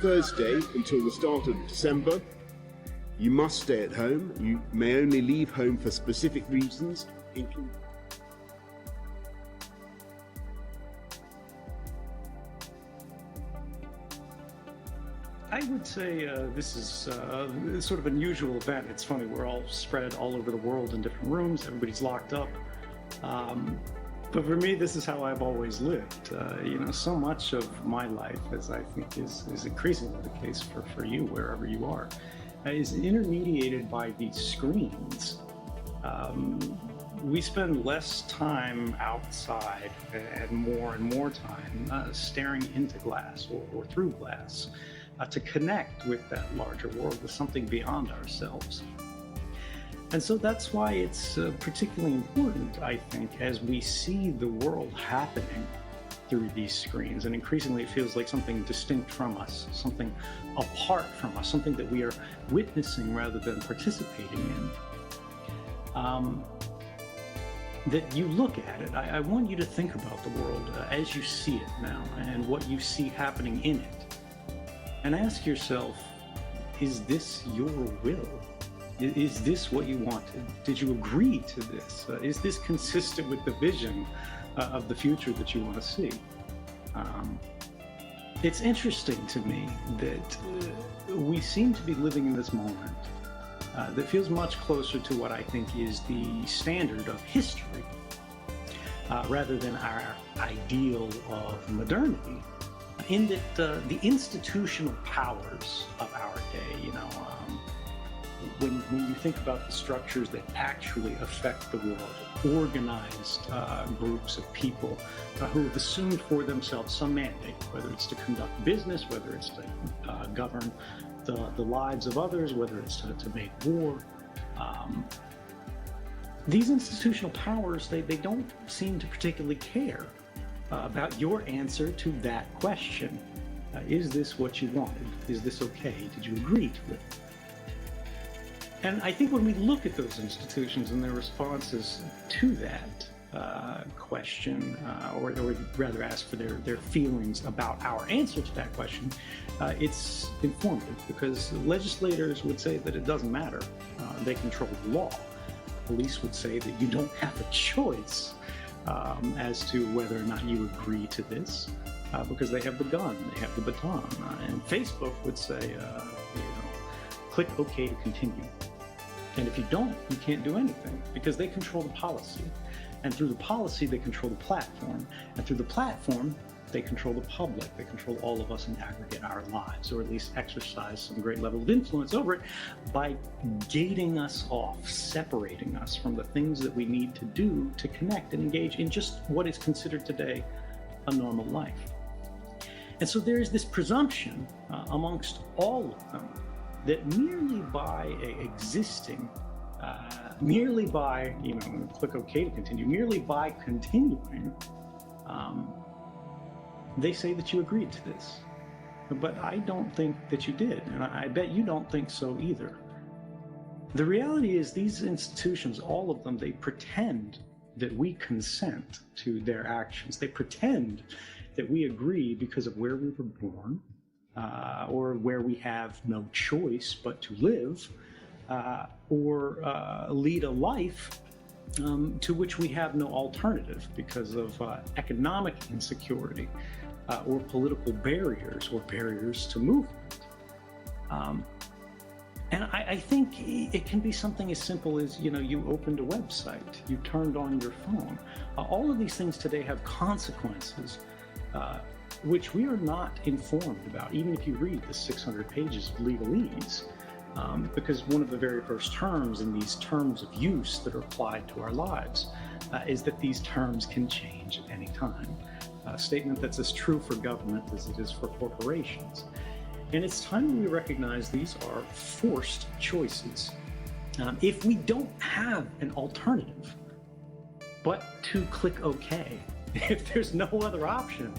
Thursday until the start of December, you must stay at home. You may only leave home for specific reasons. I would say this is sort of an unusual event. It's funny, we're all spread all over the world in different rooms, everybody's locked up. But for me, this is how I've always lived. So much of my life, as I think is increasingly the case for you, wherever you are, is intermediated by these screens. We spend less time outside and more time staring into glass or through glass to connect with that larger world, with something beyond ourselves. And so that's why it's particularly important, I think, as we see the world happening through these screens. And increasingly it feels like something distinct from us, something apart from us, something that we are witnessing rather than participating in. That you look at it. I want you to think about the world as you see it now and what you see happening in it. And ask yourself, is this your will? Is this what you wanted? Did you agree to this? Is this consistent with the vision of the future that you want to see? It's interesting to me that we seem to be living in this moment that feels much closer to what I think is the standard of history, rather than our ideal of modernity, in that the institutional powers of our day, when you think about the structures that actually affect the world, organized groups of people who have assumed for themselves some mandate, whether it's to conduct business, whether it's to govern the lives of others, whether it's to make war. These institutional powers, they don't seem to particularly care about your answer to that question. Is this what you wanted? Is this okay? Did you agree to it? And I think when we look at those institutions and their responses to that question, or rather ask for their feelings about our answer to that question, it's informative, because legislators would say that it doesn't matter. They control the law. Police would say that you don't have a choice as to whether or not you agree to this, because they have the gun, they have the baton. And Facebook would say, click OK to continue. And if you don't, you can't do anything, because they control the policy. And through the policy, they control the platform. And through the platform, they control the public. They control all of us and aggregate our lives, or at least exercise some great level of influence over it by gating us off, separating us from the things that we need to do to connect and engage in just what is considered today a normal life. And so there is this presumption amongst all of them that merely by existing, merely by, click OK to continue, merely by continuing, they say that you agreed to this. But I don't think that you did, and I bet you don't think so either. The reality is these institutions, all of them, they pretend that we consent to their actions. They pretend that we agree because of where we were born, or where we have no choice but to live, or lead a life to which we have no alternative because of economic insecurity, or political barriers, or barriers to movement. And I think it can be something as simple as, you opened a website, you turned on your phone. All of these things today have consequences, which we are not informed about, even if you read the 600 pages of legalese, because one of the very first terms in these terms of use that are applied to our lives is that these terms can change at any time. A statement that's as true for government as it is for corporations. And it's time we recognize these are forced choices. If we don't have an alternative but to click OK, if there's no other option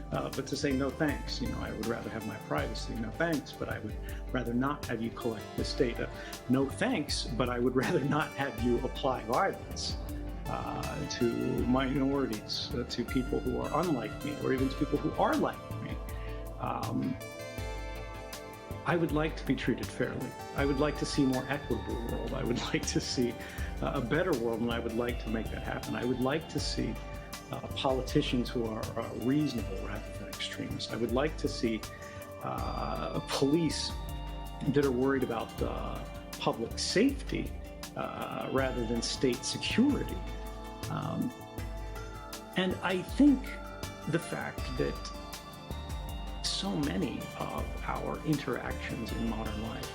but to say no thanks, I would rather have my privacy, no thanks, but I would rather not have you collect this data, no thanks, but I would rather not have you apply violence to minorities, to people who are unlike me, or even to people who are like me. I would like to be treated fairly. I would like to see a more equitable world. I would like to see a better world, and I would like to make that happen. I would like to see politicians who are reasonable rather than extremists. I would like to see police that are worried about public safety rather than state security. And I think the fact that so many of our interactions in modern life,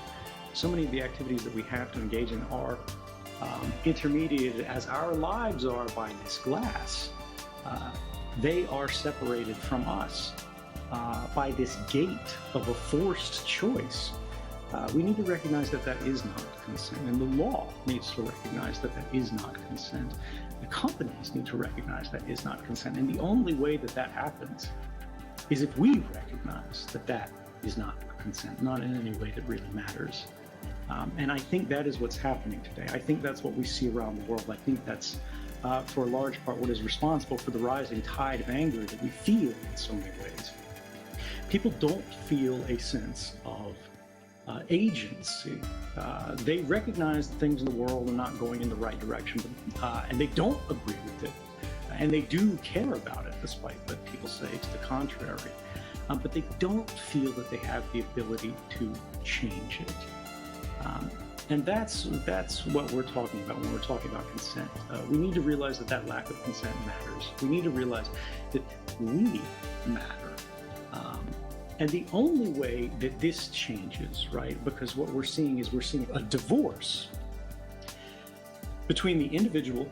so many of the activities that we have to engage in are intermediated as our lives are by this glass. They are separated from us by this gate of a forced choice. We need to recognize that that is not consent, and the law needs to recognize that that is not consent. The companies need to recognize that is not consent, and the only way that that happens is if we recognize that that is not consent, not in any way that really matters. And I think that is what's happening today. I think that's what we see around the world. I think that's, for a large part, what is responsible for the rising tide of anger that we feel in so many ways. People don't feel a sense of agency. They recognize that things in the world are not going in the right direction, and they don't agree with it. And they do care about it, despite what people say to the contrary. But they don't feel that they have the ability to change it. And that's what we're talking about when we're talking about consent. We need to realize that that lack of consent matters. We need to realize that we matter. And the only way that this changes, right, because what we're seeing is a divorce between the individual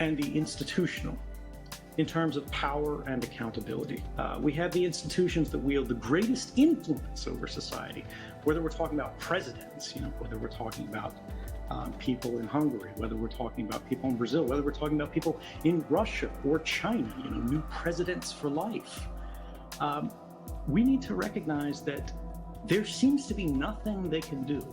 and the institutional in terms of power and accountability. We have the institutions that wield the greatest influence over society, whether we're talking about presidents, whether we're talking about people in Hungary, whether we're talking about people in Brazil, whether we're talking about people in Russia or China, new presidents for life. We need to recognize that there seems to be nothing they can do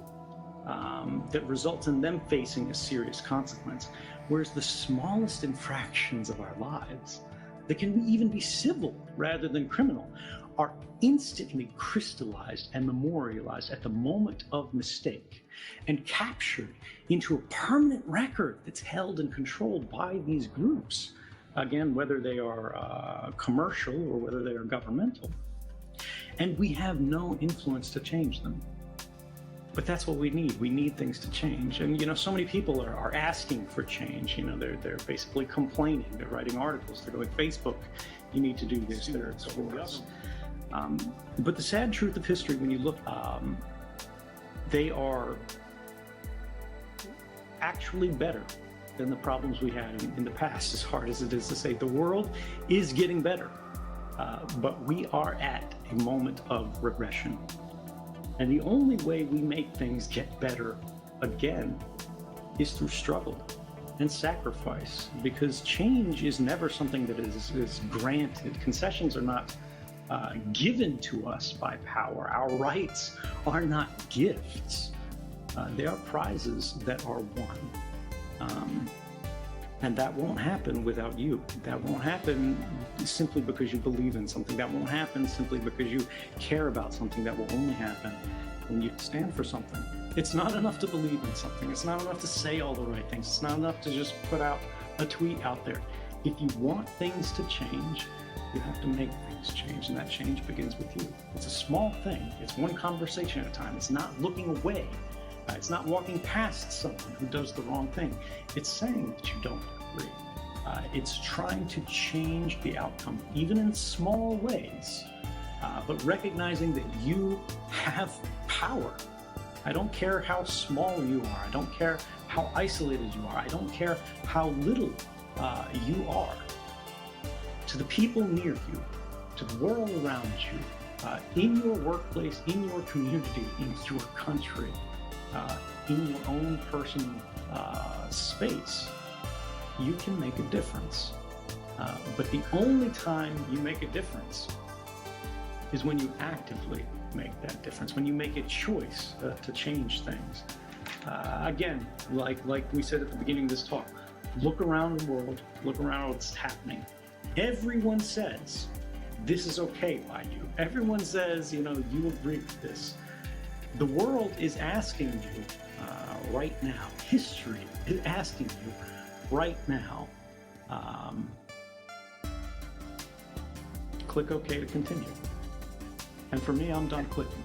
that results in them facing a serious consequence, whereas the smallest infractions of our lives, that can even be civil rather than criminal, are instantly crystallized and memorialized at the moment of mistake and captured into a permanent record that's held and controlled by these groups, again, whether they are commercial or whether they are governmental. And we have no influence to change them. But that's what we need. We need things to change. And, so many people are asking for change. They're basically complaining. They're writing articles. They're going, Facebook, you need to do this. They're towards. But the sad truth of history, when you look, they are actually better than the problems we had in the past, as hard as it is to say. The world is getting better. But we are at a moment of regression. And the only way we make things get better again is through struggle and sacrifice, because change is never something that is granted. Concessions are not given to us by power. Our rights are not gifts. They are prizes that are won. And that won't happen without you. That won't happen simply because you believe in something. That won't happen simply because you care about something. That will only happen when you stand for something. It's not enough to believe in something. It's not enough to say all the right things. It's not enough to just put out a tweet out there. If you want things to change, you have to make things change, and that change begins with you. It's a small thing. It's one conversation at a time. It's not looking away. It's not walking past someone who does the wrong thing. It's saying that you don't agree. It's trying to change the outcome, even in small ways, but recognizing that you have power. I don't care how small you are. I don't care how isolated you are. I don't care how little you are. To the people near you, to the world around you, in your workplace, in your community, in your country, in your own personal space, you can make a difference. But the only time you make a difference is when you actively make that difference, when you make a choice to change things. Again, like we said at the beginning of this talk, look around the world, look around what's happening. Everyone says this is okay by you. Everyone says, you agree with this. The world is asking you right now, history is asking you right now, click OK to continue. And for me, I'm done clicking.